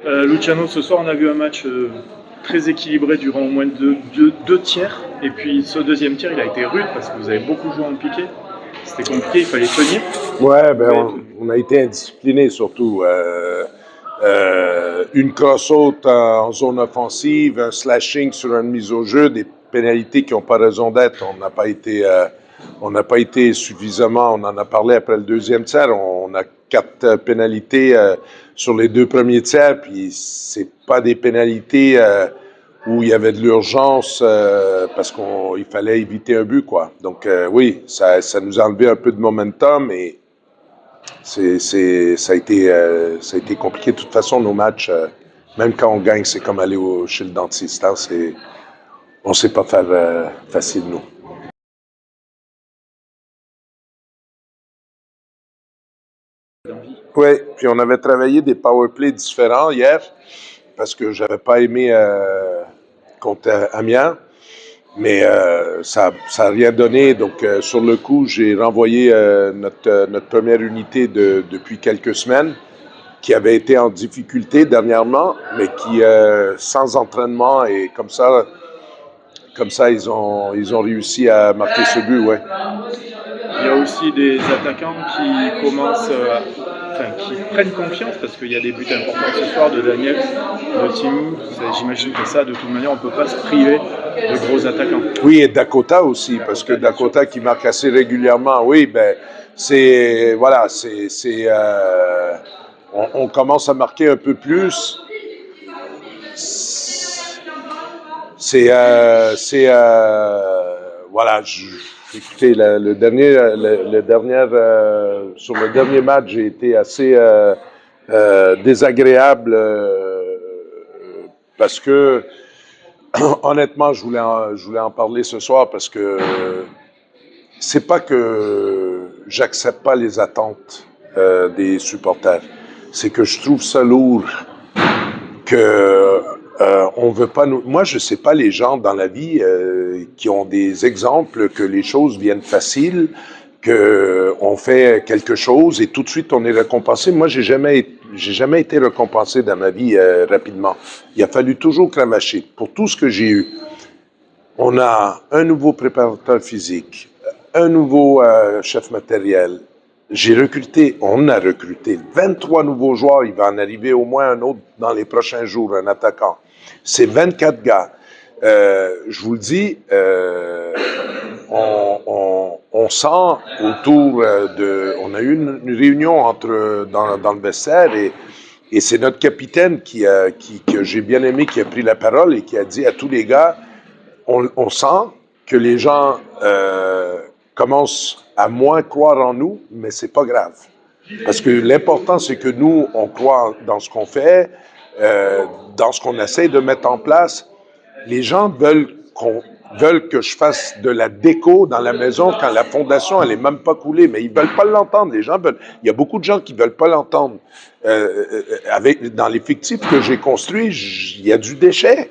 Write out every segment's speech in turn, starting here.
Luciano, ce soir, on a vu un match très équilibré durant au moins deux tiers. Et puis ce deuxième tiers, il a été rude parce que vous avez beaucoup joué en piqué. C'était compliqué, il fallait tenir. Ouais, on a été indisciplinés surtout. Une cross-out en zone offensive, un slashing sur une mise au jeu, des pénalités qui n'ont pas raison d'être. On n'a pas été suffisamment. On en a parlé après le deuxième tiers. On a 4 pénalités sur les 2 premiers tiers, puis c'est pas des pénalités où il y avait de l'urgence parce qu'il fallait éviter un but, quoi. Donc oui, ça nous a enlevé un peu de momentum et ça a été compliqué. De toute façon, nos matchs, même quand on gagne, c'est comme aller chez le dentiste. Hein, on ne sait pas faire facile, nous. Oui, puis on avait travaillé des powerplays différents hier parce que j'avais pas aimé contre Amiens. Mais ça a rien donné. Donc, sur le coup, j'ai renvoyé notre première unité depuis quelques semaines, qui avait été en difficulté dernièrement, mais qui, sans entraînement et comme ça, ils ont réussi à marquer ce but, ouais. Il y a aussi des attaquants qui commencent, qui prennent confiance parce qu'il y a des buts importants ce soir de Daniel, de Timou. J'imagine que ça, de toute manière, on ne peut pas se priver de gros attaquants. Oui, et Dakota aussi, parce que Dakota qui marque assez régulièrement, oui, ben on commence à marquer un peu plus. Voilà, écoutez, sur le dernier match, j'ai été assez désagréable parce que honnêtement, je voulais en parler ce soir parce que c'est pas que j'accepte pas les attentes des supporters, c'est que je trouve ça lourd que on veut pas nous. Moi, je sais pas les gens dans la vie qui ont des exemples que les choses viennent faciles, que on fait quelque chose et tout de suite on est récompensé. Moi, j'ai jamais été récompensé dans ma vie rapidement. Il a fallu toujours cravacher pour tout ce que j'ai eu. On a un nouveau préparateur physique, un nouveau chef matériel. On a recruté 23 nouveaux joueurs. Il va en arriver au moins un autre dans les prochains jours, un attaquant. C'est 24 gars. Je vous le dis, on sent autour on a eu une réunion dans le vestiaire et c'est notre capitaine que j'ai bien aimé qui a pris la parole et qui a dit à tous les gars, on sent que les gens commencent à moins croire en nous, mais c'est pas grave. Parce que l'important, c'est que nous, on croit dans ce qu'on fait, dans ce qu'on essaie de mettre en place. Les gens veulent que je fasse de la déco dans la maison quand la fondation, elle est même pas coulée, mais ils veulent pas l'entendre. Les gens veulent. Il y a beaucoup de gens qui veulent pas l'entendre. Dans l'effectif que j'ai construit, il y a du déchet.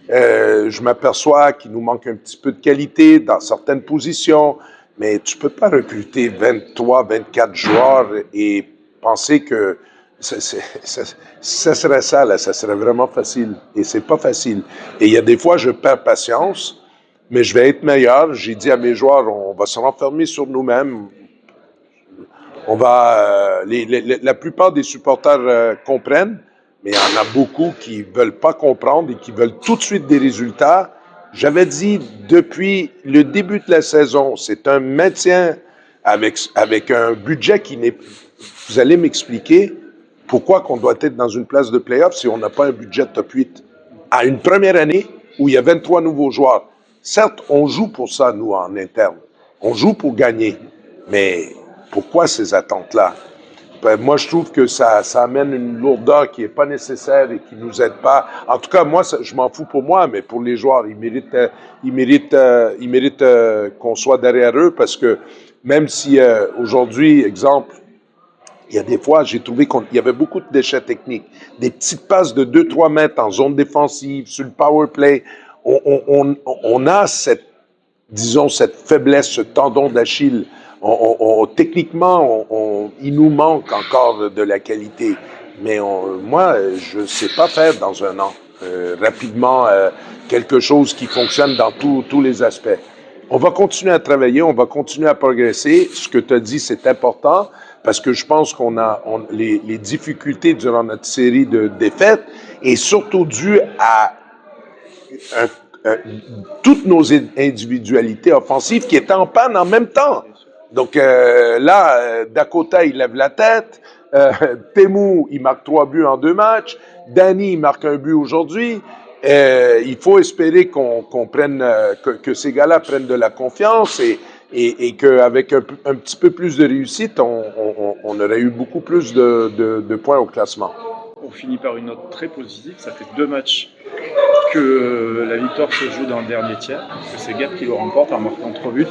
Je m'aperçois qu'il nous manque un petit peu de qualité dans certaines positions, mais tu peux pas recruter 23, 24 joueurs et penser que ça serait ça, là, ça serait vraiment facile. Et c'est pas facile. Et il y a des fois, je perds patience, mais je vais être meilleur. J'ai dit à mes joueurs, on va se renfermer sur nous-mêmes. On va, la plupart des supporters comprennent, mais il y en a beaucoup qui veulent pas comprendre et qui veulent tout de suite des résultats. J'avais dit depuis le début de la saison, c'est un maintien avec un budget qui n'est. Vous allez m'expliquer pourquoi qu'on doit être dans une place de play-off si on n'a pas un budget top 8 à une première année où il y a 23 nouveaux joueurs. Certes, on joue pour ça, nous, en interne. On joue pour gagner. Mais pourquoi ces attentes-là? Ben, moi, je trouve que ça amène une lourdeur qui n'est pas nécessaire et qui nous aide pas. En tout cas, moi, je m'en fous pour moi, mais pour les joueurs, ils méritent qu'on soit derrière eux parce que même si aujourd'hui, exemple, il y a des fois, j'ai trouvé qu'il y avait beaucoup de déchets techniques. Des petites passes de 2-3 mètres en zone défensive, sur le power play. On a cette faiblesse, ce tendon d'Achille. Techniquement, il nous manque encore de la qualité. Mais moi, je ne sais pas faire dans un an rapidement quelque chose qui fonctionne dans tous les aspects. On va continuer à travailler, on va continuer à progresser. Ce que tu as dit, c'est important parce que je pense qu'on a les difficultés durant notre série de défaites est surtout due à toutes nos individualités offensives qui étaient en panne en même temps. Donc là, Dakota, il lève la tête. Teemu, il marque 3 buts en 2 matchs. Danny, il marque un but aujourd'hui. Il faut espérer qu'on prenne, que ces gars-là prennent de la confiance et qu'avec un petit peu plus de réussite, on aurait eu beaucoup plus de points au classement. On finit par une note très positive. Ça fait 2 matchs que la victoire se joue dans le dernier tiers, que c'est Gap qui le remporte en marquant 3 buts.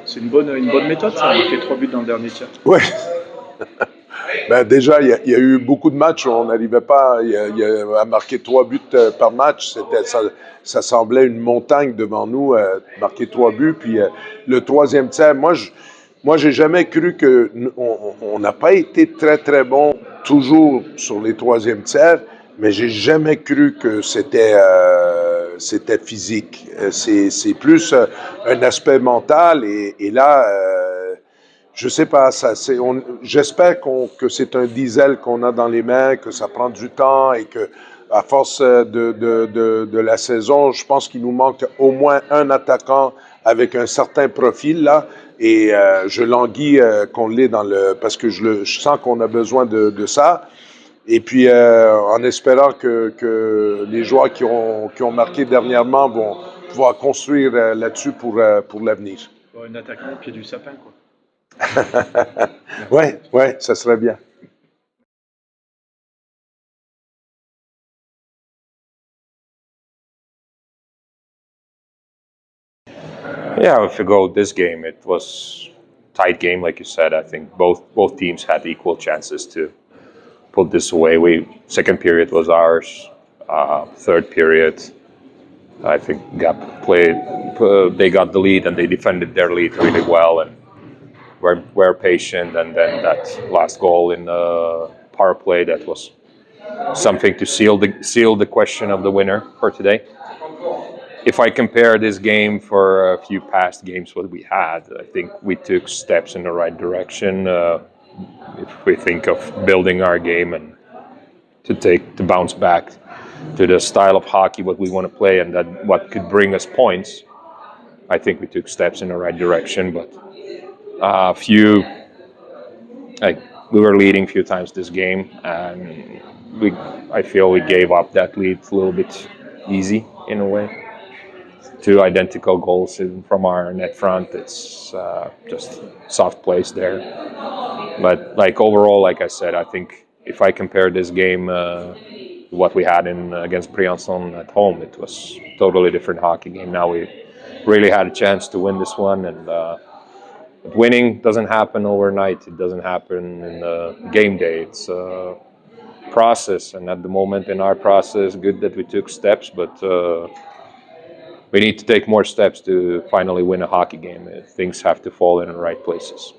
C'est une bonne méthode, ça, marquer 3 buts dans le dernier tiers. Ouais. Ben déjà, il y a eu beaucoup de matchs où on n'arrivait pas à marquer 3 buts par match. Ça semblait une montagne devant nous, marquer 3 buts. Puis le troisième tiers, moi, j'ai jamais cru que on n'a pas été très, très bon toujours sur les troisièmes tiers, mais j'ai jamais cru que c'était physique. C'est plus un aspect mental et là, je sais pas, j'espère que c'est un diesel qu'on a dans les mains, que ça prend du temps et que à force de la saison, je pense qu'il nous manque au moins un attaquant avec un certain profil là. Et je languis qu'on l'ait parce que je sens qu'on a besoin de ça. Et puis en espérant que les joueurs qui ont marqué dernièrement vont pouvoir construire là-dessus pour l'avenir. Un attaquant au pied du sapin, quoi. Ouais, ça serait bien. Yeah, if you go this game, it was tight game, like you said. I think both teams had equal chances to put this away. Second period was ours. Third period, I think Gap played. They got the lead and they defended their lead really well and were patient. And then that last goal in the power play, that was something to seal the question of the winner for today. If I compare this game for a few past games what we had, I think we took steps in the right direction. If we think of building our game and to bounce back to the style of hockey what we want to play and that what could bring us points, I think we took steps in the right direction. But we were leading a few times this game, and I feel we gave up that lead a little bit easy in a way. 2 identical goals from our net front. It's just soft plays there. But overall, like I said, I think if I compare this game what we had against Briançon at home, it was totally different hockey game. Now we really had a chance to win this one, and winning doesn't happen overnight. It doesn't happen in game day. It's a process, and at the moment in our process, good that we took steps, but we need to take more steps to finally win a hockey game. Things have to fall in the right places.